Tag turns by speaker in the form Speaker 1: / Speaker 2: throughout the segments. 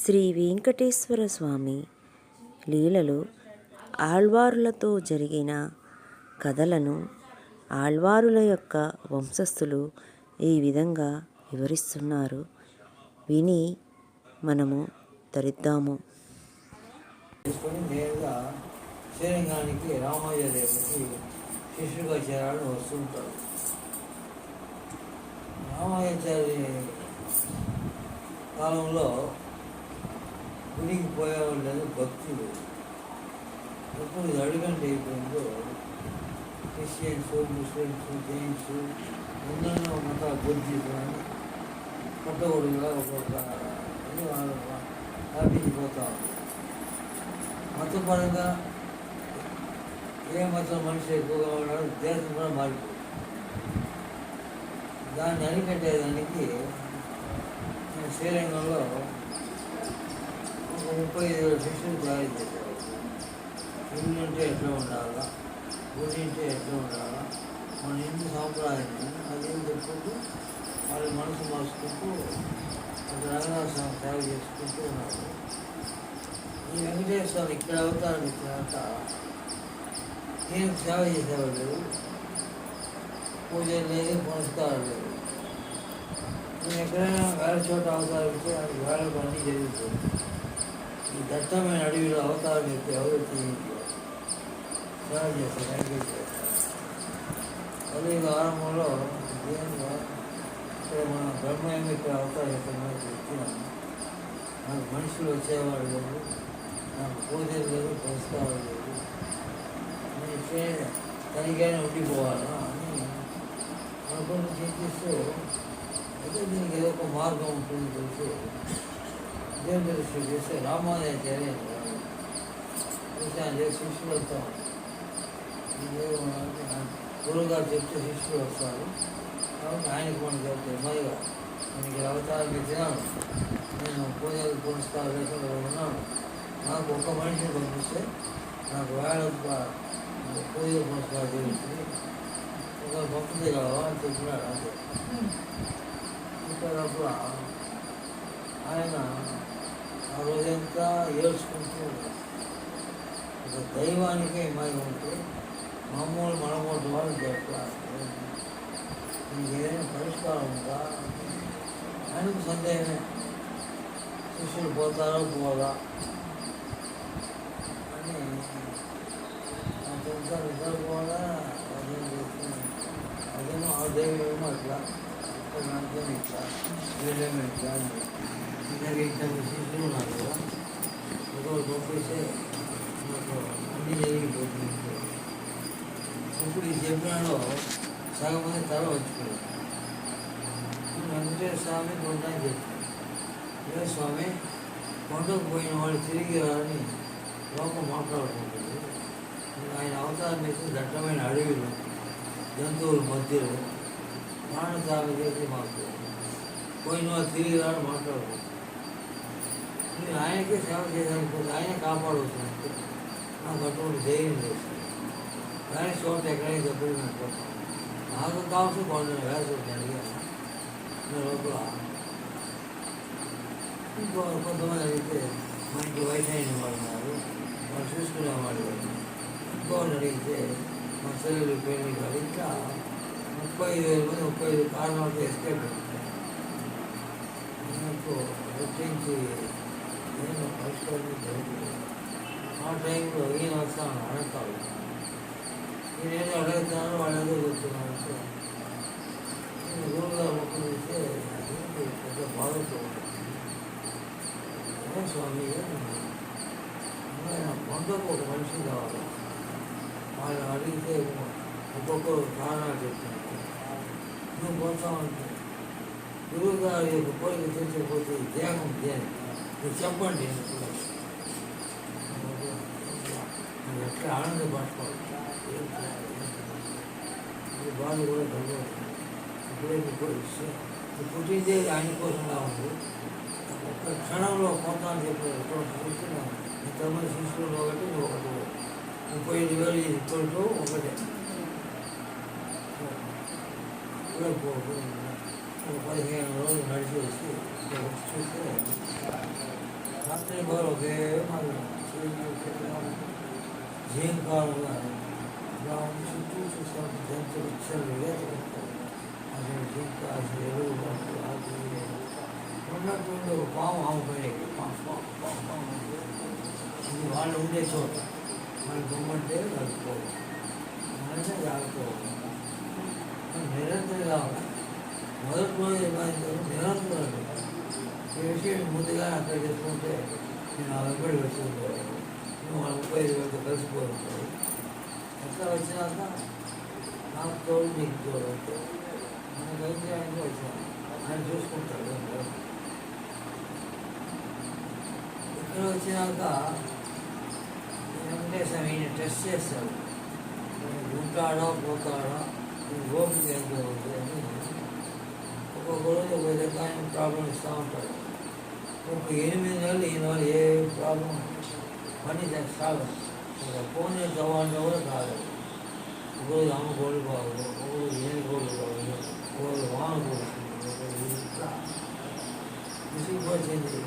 Speaker 1: శ్రీ వెంకటేశ్వర స్వామి లీలలు ఆళ్వారులతో జరిగిన కథలను ఆళ్వారుల యొక్క వంశస్థులు ఈ విధంగా వివరిస్తున్నారు. విని మనము తరిద్దాము.
Speaker 2: నేరుగా శ్రీరంగానికి రామాయదేవుడికి శిష్యుగా చేరాలని వస్తుంటాడు. రామాయాచారి కాలంలో గుడికి పోయేవాళ్ళు లేదు, భక్తులు. ఎప్పుడు ఇది అడుగంట అయిపోయిందో క్రిస్టియన్స్, ముస్లిమ్స్, జైన్స్ ఎన్నెన్నో మతాల బుద్ధిజం అని పుట్టగొడుగులా ఒక్కొక్క వ్యాపించిపోతా ఉంది. మతపరంగా ఏ మతం మనిషి ఎక్కువగా ఉన్నాడో దేశం కూడా మారిపోయింది. దాన్ని అరికట్టేదానికి శ్రీరంగంలో ఒక 35 శిష్యులు తయారు చేశారు. ఇల్లు అంటే ఎట్లా ఉండాలా, గుడి అంటే ఎట్లా ఉండాలా, మన హిందూ సాంప్రదాయాన్ని అదేం చెప్పుకుంటూ వాళ్ళ మనసు మార్చుకుంటూ అక్కడ రంగనాథ స్వామి సేవ చేసుకుంటూ ఉన్నారు. ఈ వెంకటేశ్వర స్వామి ఇక్కడ అవతారం ఇచ్చినాక నేను సేవ చేసేవాళ్ళు లేదు, పూజలు లేదు, పునస్కారం లేదు. నేను ఎక్కడైనా వేరే చోట అవతారం ఇస్తే అది వేళ అన్నీ జరుగుతుంది. ఈ దట్టమైన అడవిలో అవతారం ఇస్తే ఎవరు సేవ చేస్తారు, వెంకటేశ్వర. అదే ఆరంభంలో దేవునిగా ఇక్కడ మన బ్రహ్మయ్య ఇక్కడ అవతారం ఇచ్చినాము. నాకు మనుషులు వచ్చేవాడు లేదు, నాకు పూజలు లేదు, పురస్కారం లేదు, నేను ఇట్లే తనికైనా ఉండిపోవాలా అని అనుకుని చింతిస్తూ అయితే దీనికి ఏదో ఒక మార్గం ఉంటుంది తెలిసి దేవుని దృష్టి చేస్తే రామాయాచార్య శిష్యులు వస్తాం. గురువుగారు చెప్తే శిష్యులు వస్తారు కాబట్టి ఆయనకు మనం చెప్తే మరిగా మనకి అవతారం పెట్టినాను, నేను పూజలు పురస్కారం లేకుండా ఉన్నాను, నాకు ఒక మనిషిని పంపిస్తే నాకు వేళ పూజలు పురస్కారం జరుగుతుంది, ఒక పంపితే కావా అని చెప్పినాడు. అంతే చెప్పేటప్పుడు ఆయన ఆ రోజంతా ఏడ్చుకుంటూ ఒక దైవానికే మహిమ ఉంటే మామూలు మనమోటి వాళ్ళు చెప్పాలి, మీకు ఏదైనా పరిష్కారం ఉందా ఆయనకు సందేహమే. శిష్యులు పోతారో పోదా అని నిద్ర పోదా, అదేమో ఆ దేవుడేమో అట్లా, నాకేమో ఇట్లా, వీళ్ళేమో ఇట్లా అని ఇద్దరు ఇద్దరు శిష్యులు ఉన్నారు కదా, ఒకరు పంపిస్తే నాకు అన్నీ జరిగిపోతుంది. ఇప్పుడు ఈ చెప్పినాలో సగం మంది తల వచ్చిపోయింది. వెంకటేశ్వర స్వామి కొండని చెప్పారు. ఏ స్వామి కొండకు పోయిన వాళ్ళు తిరిగి రాని లోపం మాట్లాడుకుంటుంది. ఆయన అవతారం చేసి దట్టమైన అడవిలో జంతువుల మధ్యలో ప్రాణత్యాగం చేసి మాకు పోయిన వాళ్ళు తిరిగి రాని మాట్లాడుకుంటుంది. నేను ఆయనకే సేవ చేయాలనుకుంటే ఆయన కాపాడుతున్నట్టు నాకు అటువంటి ధైర్యం చేస్తుంది. కానీ చోట ఎక్కడైనా దెబ్బతిన్నట్టు నాకు కావాల్సిన కొండను వేసండి అడిగాను. లోపల ఇంకో కొంతమంది అడిగితే మా ఇంటి వయసు అయిన వాళ్ళు ఉన్నారు, వాళ్ళు చూసుకునేవాళ్ళు. ఇంకోటి అడిగితే మా సెలవులు పెళ్లి కాదు, ఇంకా 35,000 మంది 35 కారణాలతో ఎస్కేప్ అవుతారు. నాకు రక్షించి నేను పరిష్కారం జరుగుతుంది. ఆ టైంలో ఈయన వస్తాను అడగతాడు, నేనేదో అడుగుతున్నాను, వాళ్ళు ఏదో చెప్తున్నాను. నేను గురువుగారు మొక్కలు చూస్తే పెద్ద బాధతో స్వామి వందకు ఒక మనిషి కావాలి, వాళ్ళు అడిగితే ఒక్కొక్కరు కారణాలు చెప్తున్నారు. నువ్వు పోతామంటే గురువు గారి యొక్క కోరిక తెలిసిపోతే దేహం దేని మీరు చెప్పండి, నువ్వు ఎట్లా ఆనందపడుకోవాలి. బాధ కూడా కలుగుతుంది. ఇప్పుడే మీకు పుట్టిందే ఆయన కోసంగా ఉంది. ఒక్క క్షణంలో పోతాను చెప్పారు. చూస్తున్నాను ఇంతమంది శిష్యులు ఒకటి, నువ్వు ఒకటి 35,000 ఇప్పటితో ఒకటే కూడా 15 రోజులు నడిచి వచ్చి చూస్తే బాగా ఒకే జీవకాలుగా ఇలా చుట్టూ చూసాం జంతువులు ఇచ్చలు అసలు జింక అసలు ఎరువు ఉన్నటువంటి ఒక పాము ఆమెపోయినాయి పాము ఇది వాళ్ళు ఉండే చోట మన బొమ్మంటే కలుపుకోవాలి మనమే ఆడుకోవాలి నిరంతరం కావాలి మొదటి రోజు నిరంతరం ఈ విషయం ముందుగా అక్కడ చేసుకుంటే నేను ఆ వెంబడి వచ్చుకుంటాను నువ్వు మన 35 వేలతో కలిసిపోతుంటావు ఎట్లా వచ్చినాక నాకు తోడు నీకు తోడు అంటే మనకు అయితే ఆయనకి వచ్చాను ఆయన చూసుకుంటాడు ఇక్కడ వచ్చినాక వెంకటేశ్వర ఈయన టెస్ట్ చేస్తాడు ఉంటాడా పోతాడా ఓపిక ఎంత ఉంది అని ఒక్కొక్క రోజు ఒక రకమైన ప్రాబ్లం ఇస్తూ ఉంటాడు ఒక 8 నెలలు ఈయన వాళ్ళు ఏ ప్రాబ్లం పని సాగు ఫోన్ చదవాలంటే కూడా కాదు ఒకరోజు అమ్మ కోళ్ళు బాగుంది ఒకరోజు ఏను కోళ్ళు బాగుంది ఒకరోజు వాన కోడుతుంది ఒకరోజు ఇట్లా విసిగిపోయింది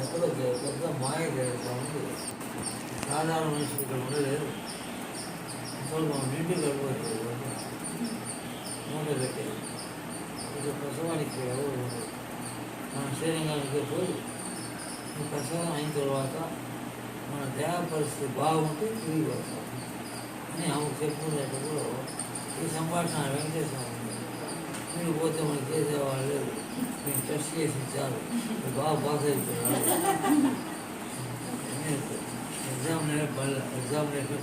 Speaker 2: ఎక్కడో పెద్ద మాయ జరుగుతూ ఉంది సాధారణ మనుషులు ఇక్కడ ఉండలేదు అసలు మనం ఇంటికి వెళ్ళిపోతుంది మూట పెట్టేది ఇది ప్రసవానికి ఎవరు ఉండదు మన శరీరానికి పోయి ఈ ప్రసవం అయిన తర్వాత మన దేహ పరిస్థితి బాగుంటే తిరిగి వస్తాం అని ఆమెకు చెప్పుకునేటప్పుడు ఈ సంభాషణ వెంకటేశ్వర మీరు పోతే మనకి చేసేవాళ్ళు లేదు మేము టెస్ట్ చేసి ఇచ్చారు మీరు బాగా పాస్ అయిపోయారు ఎగ్జామినేషన్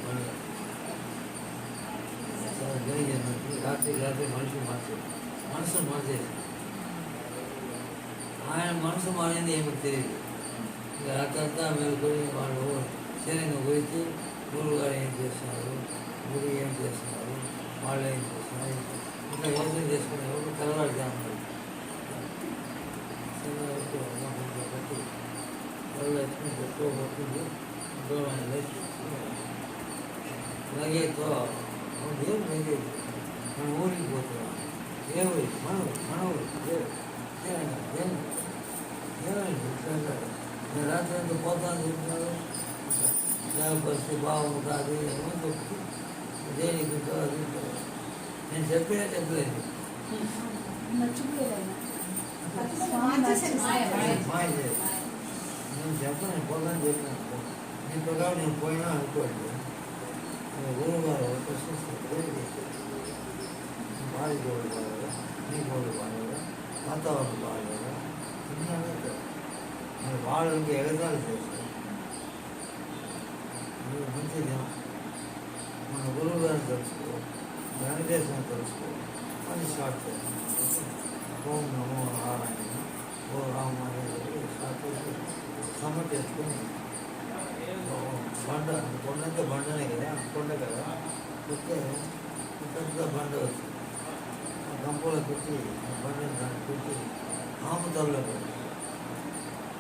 Speaker 2: పనులు చాలా జరిగినట్టు రాత్రి మనసును మార్చేసి ఆయన మనసు మారింది ఏమిటి తెలియదు ఇక రాత్రంతా మేలుకొని వాళ్ళు శరీరం గురించి గురువు గారు ఏం చేస్తున్నారు గురువు ఏం చేస్తున్నారు వాళ్ళు ఏం చేస్తున్నారు ఇంకా యోచన చేసుకునే ఎవరు తెల్లవారుజామున బట్టి వాళ్ళు ఎత్తుకుని ఎక్కువ పట్టింది దూరమైన లేచి లగేజ్తో ఏం లగేజ్ మన ఊరికి పోతున్నాం ఏ ఊరి మన ఊరి ఏమైంది నేను రాత్రి అంతా పోతాను చెప్తున్నాడు పరిస్థితి బాగుంటుంది ఏమో చెప్తూ దేనికి అది నేను చెప్పినా చెప్పలేదు మాయ లేదు నేను చెప్పను పోతాను చెప్పినాను నీ ప్రకారం నేను పోయినా అనుకోండి గురువు గారు ప్రశ్నిస్తారు భార్య గోడు బాగా నీ గోడు బాగా వాతావరణం బాగా మరి వాళ్ళు ఇంకా ఎగతాలు చేస్తారు మంచిగా మన గురువు గారిని తెలుసుకో వెంకటేశ్వరం తెలుసుకో అని స్టార్ట్ చేస్తాం ఓం నమో నారాయణ ఓ రామ స్టార్ట్ చేసి సమ్మ చేసుకొని బండ కొండంత బండనే కదా కొండ కదా పెడితే పెద్ద బండ వచ్చింది ఆ గంపలో పెట్టి ఆ బండని దాన్ని పెట్టి ఆముదల్లో పెట్టి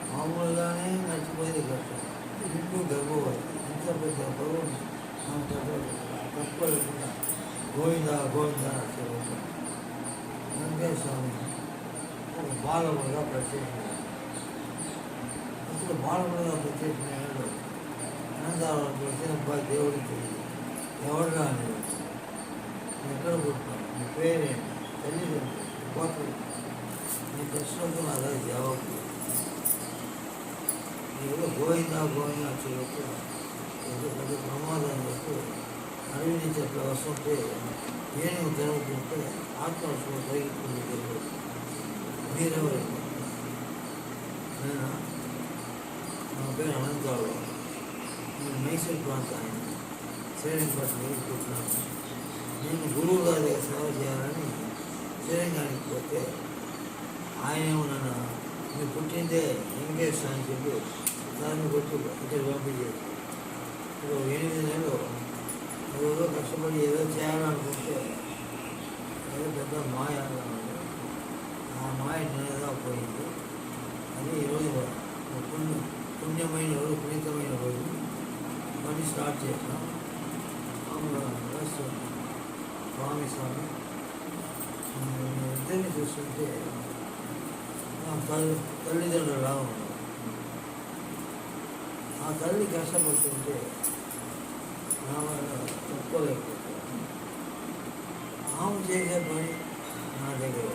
Speaker 2: మామూలుగానే నడిచిపోయేది కష్టం ఇంటూ గర్భవతి ఇంత పెద్ద బరువు తక్కువ లేకుండా గోవిందా వెంకటేశ్వర స్వామి ఒక బాలములుగా ప్రత్యేకంగా అసలు బాలములుగా ప్రత్యేకంగా అనంతరం వచ్చిన అబ్బాయి దేవుడికి ఎవరుగా అనేది ఎక్కడ పుట్టినావు నీ పేరేంటి తల్లిదండ్రులు గోత్రం నీ ప్రశ్నకు నా దగ్గర జవాబు ఏదో గోవిందా చెప్పు ఏదో పెద్ద ప్రమాదం చెప్పు అడవి నుంచి అట్లా వస్తుంటే నేను జరుగుతుంటే ఆత్మహత్య తగ్గిపోతుంది తెలియదు మీరెవరు నేను నా పేరు అనంతరావు నేను మైసూర్ ప్రాంతాన్ని శ్రీరంగపట్నం వెళ్ళిపోతున్నాను నేను గురువు గారి సేవ చేయాలని శ్రీరంగానికి పోతే ఆయనేమో నన్ను మీరు పుట్టిందే వెంకటేశ్వర అని చెప్పి దాన్ని కొట్టి ఇక్కడ పంపించేది ఇప్పుడు 8 నెలలు ఏదో కష్టపడి ఏదో చేయాలనుకుంటే ఏదో పెద్ద మాయ ఆ మాయ నేనగా పోయింది అది ఈరోజు పుణ్యమైన రోజు పునీతమైన రోజు పని స్టార్ట్ చేసినాం స్వామి ఇద్దరిని చూస్తుంటే తల్లిదండ్రులు ఎలా ఉన్నారు ఆ తల్లి కష్టపడుతుంటే నా వల్ల తప్పుకోలేకపోతాను. ఆమె చేసే పని నా దగ్గర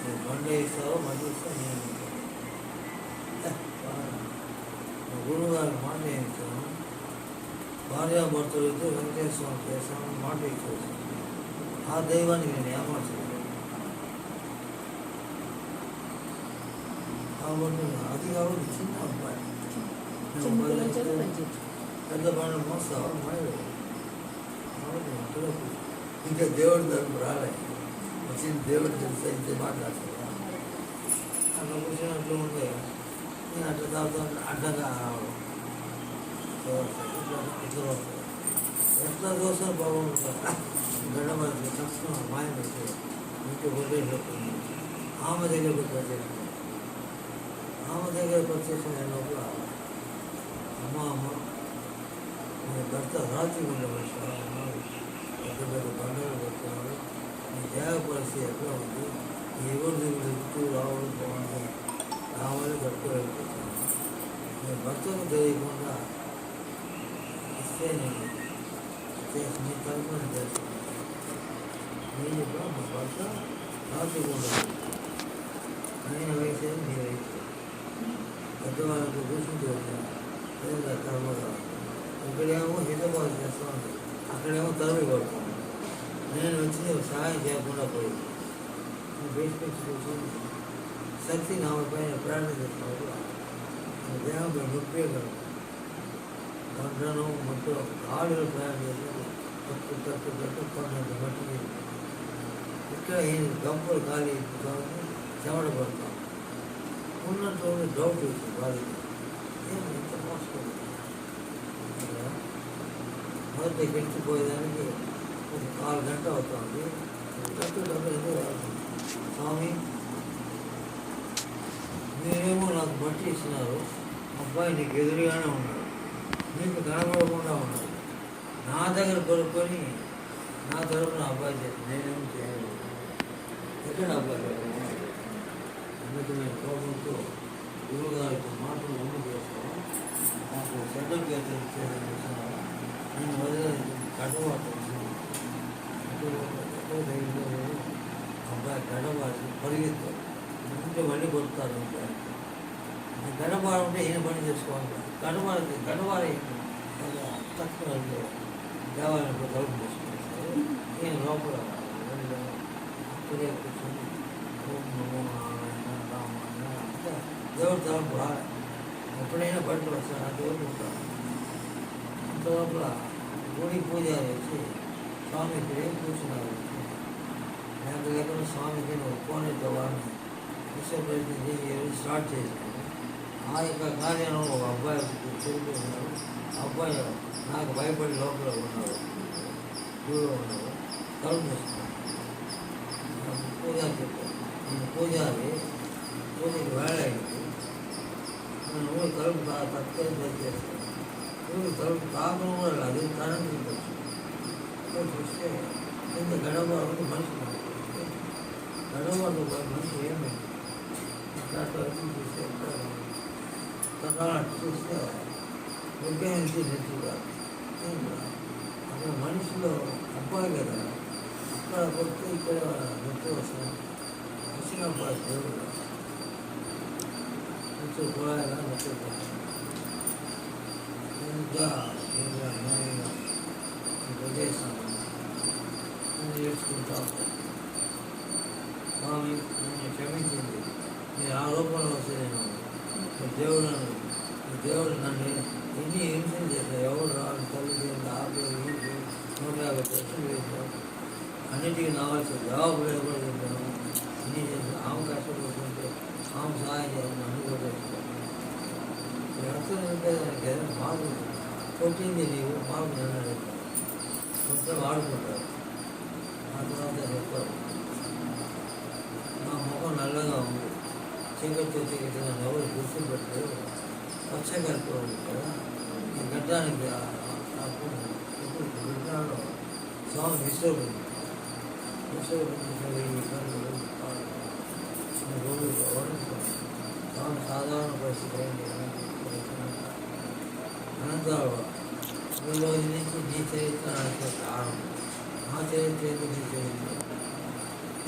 Speaker 2: నువ్వు బండ ఇస్తావో బండి ఇస్తావు నేను గురువు గారి మాట ఇస్తాను. భార్యాభర్తలు అయితే వెంకటేశ్వర స్వామి చేస్తాను మాట ఇచ్చేసాను. ఆ దైవానికి నేను ఏమార్చలేదు. కాబట్టి అది కాబట్టి చిన్న అబ్బాయి పెద్ద బండ్లు మోస్తావా మళ్ళీ కాబట్టి అక్కడ ఇంకా దేవుడి తరపు రాలే వచ్చిన దేవుడు తెలిస్తే ఇంతే మాట్లాడతాడా అట్లా కూర్చున్నట్లు ఉంటే నేను అట్లా తాగుతాను అడ్డగా రావడం ఇట్లా వస్తాను ఎట్లా చూసినా బాగుంటుంది. గడపడి కష్టం మాయ పెట్టి ఇంటి వదిలేసి ఆమె దగ్గరకు వచ్చేసి ఆమె దగ్గరకు వచ్చేసిన లోపల అమ్మ మీ భర్త రాత్రి ఉండవచ్చు పెద్ద పెద్ద బండలు పెడుతున్నారు. మీ దేహ పరిస్థితి ఎట్లా ఉంది ఎవరు దిగుడు చుట్టూ రావడం బాగుంటుంది రావాలి కట్టుకోలేకపోతున్నాను. మీ భర్తకు తెలియకుండా ఇస్తే నేను చేసి మీ తరఫున చేస్తాను. నేను చెప్పాను మా భర్త రాత్రి ఉండదు ఆయన వేసేది మీరు వేసేది పెద్దవాళ్ళకు కూర్చుంటూ వచ్చాను లేదా తరబడి ఇక్కడేమో హితబాధ చేస్తూ ఉంది అక్కడేమో తరబడి కొడుతుంది. నేను వచ్చి సహాయం చేయకుండా పోయింది. నేను బేసిపెట్టి కూర్చొని శక్తి నా పైన ప్రయాణం చేసినప్పుడు దేహంపై నొప్పి గంటను మొత్తం కాళ్ళు ప్రయాణం చేసి తట్టు కొన్నంత మట్టికి ఇక్కడ గంపలు ఖాళీ కాబట్టి చెమట పడతాం ఉన్నట్టు డౌట్ వచ్చింది బాధకి ఏమి ఇంత మోసుకోండి మొదటి గెలిచిపోయేదానికి ఒక 4 గంటలు అవుతుంది. డబ్బులు ఎందుకు రాదు స్వామి మీరేమో నాకు మట్టి ఇచ్చినారు అబ్బాయి నీకు ఎదురుగానే ఉన్నాడు నీకు కనబడకుండా ఉన్నాడు నా దగ్గర కొనుక్కొని నా తరపున అబ్బాయి చేసి నేనేమో చేయలేదు. ఎక్కడ అబ్బాయి అందుకు నేను కోపంతో గురువు గారికి మాటలు ఉండి చేస్తాను. నాకు సర్టిఫికేట్ ఇచ్చేదని నేను వదిలేదు కట్టబాటు అబ్బాయి గడబాటు పరిగెత్తాడు ఉంటే మళ్ళీ కొడతారు. గడబాడు ఉంటే ఈయన పని చేసుకోవాలి గడబారి తక్కువ దేవాలయంలో తలుపు చేసుకుంటారు. ఈయన లోపల అక్కడే కూర్చొని ఓం నమో నారాయణ రామాయణ అంటే దేవుడి తలుపు రాలే ఎప్పుడైనా బయటకు వస్తాను ఆ దేవుడు ఉంటాను. అంత లోపల గుడి పూజ చేసి స్వామి ఇక్కడ ఏం కూర్చున్నారు ఎంత లేకుండా స్వామికి ఒప్పుకోనితో వాడిని విశ్వప్రయత్నం చేసి స్టార్ట్ చేశాను. ఆ యొక్క కార్యంలో ఒక అబ్బాయి చెడిపోయినాడు. అబ్బాయి నాకు భయపడి లోపల ఉన్నాడు దూరం ఉన్నాడు తలుపు చేసుకున్నాడు. పూజారి చెప్పాను నేను పూజారి పూజకి వేళ అయింది నేను ఊరి తలుపు తక్కువ చేస్తాను. ఊరి తలుపు తాకడం కూడా లేదు కరెంట్ చూస్తే కింద గడవడు మనిషి గడవడు మనిషి ఏమైంది చూస్తే చూస్తే ఉద్యోగించి నెట్టుగా అక్కడ మనిషిలో అబ్బాయి కదా అక్కడ కొడితే ఇక్కడ నెట్టు వస్తాను వచ్చిన అబ్బాయి దేవుడు నెట్టు పోయాగా నెట్టు ఇంకా న్యాయంగా వదిలేసాను నేను నేర్చుకుంటా స్వామి నన్ను క్షమించింది నేను ఆరోపణలు వస్తే నేను దేవుడు నన్ను ఎన్ని హింసలు చేశాను ఎవరు రాదు తల్లి ఆపేది 150 ఖర్చులు వేశాను అన్నిటికీ రావాల్సిన జవాబు లేదు కూడా చెప్పాను. ఇన్ని చేశాను ఆమె కష్టపడుతుంటే ఆమె సహాయం చేయాలని అన్ని కూడా చేస్తాను. వ్యవస్థలు ఉంటే దానికి ఏదైనా మార్పు కొట్టింది నీవు మార్పు నన్ను మొత్తం వాడుకుంటారు. ఆ తర్వాత చెప్తారు నా ముఖం నల్లగా ఉంది చీకటి నన్ను ఎవరు గుర్తుపెట్టలేదు పచ్చగలుపుకోవాలి కదా ఈ గడ్డానికి ఇప్పుడు గడ్డాలో స్వామి విశ్వరూపం రోజు స్వామి సాధారణ పరిస్థితి అయింది అనంతరావు ఈ రోజు నుంచి నీ చరిత్ర నాకు ఆరంభం. నా చరిత్ర ఎందుకు నీ చరిత్ర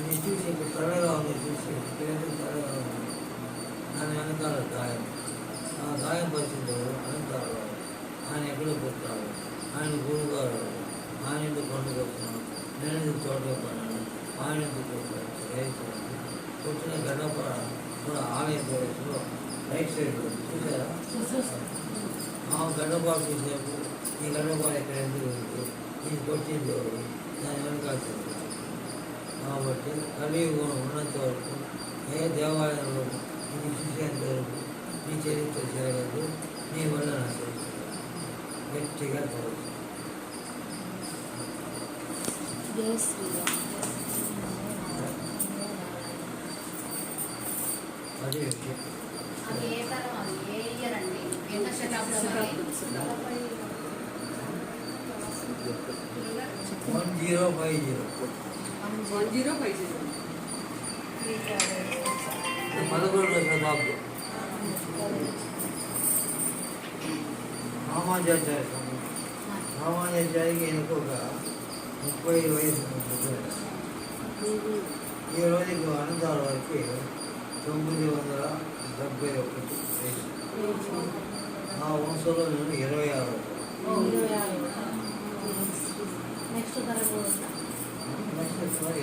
Speaker 2: ఇది చూసి ఇక్కడ తెల్లగా ఉంది, చూసి ఇక్కడేందుకు తెల్లగా ఉంది, దాని వెనకాల గాయం. ఆ గాయం పరిస్థితులు అనంతరావు ఆయన ఎక్కడో పుట్టాడు, ఆయన గురుగారు, ఆయన ఎందుకు పండుగ వస్తున్నాడు, నేను ఎందుకు చోటుగా పడినాను, ఆయన ఎందుకు పుట్టాడు పుట్టిన గడప కూడా ఆలయ ప్రవేశంలో రైట్ సైడ్ చూసారా ఆ గడ్డపాటు చూసేపు ఈ గడ్డపాటు ఎక్కడ ఎందుకు ఉంది, ఈ కొట్టింది ఎవరు, దాని వెనకాల చెప్తారు. కాబట్టి కలియుగం ఉన్నంత వరకు ఏ దేవాలయంలో ఇది చూసేంత వరకు నీ చరిత్ర జరగదు, నీ వల్ల నా చరిత్ర గట్టిగా జరుగుతుంది. అది విషయం.
Speaker 3: అది ఏ తరం, అది ఏ ఇయర్ అండి, ఎంత శతాబ్దం అది?
Speaker 2: 1050
Speaker 4: 1050
Speaker 2: 11వ శతాబ్దం రామాచార్య స్వామి. రామాచార్యకి ఎన్నుకోగా 30 వయసు ఉంటుంది. ఈ రోజుకి అనంతరావు వారికి 971 వయసు. ఆ వంశంలో నేను 26.
Speaker 3: నెక్స్ట్ తరం
Speaker 2: నెక్స్ట్ 27.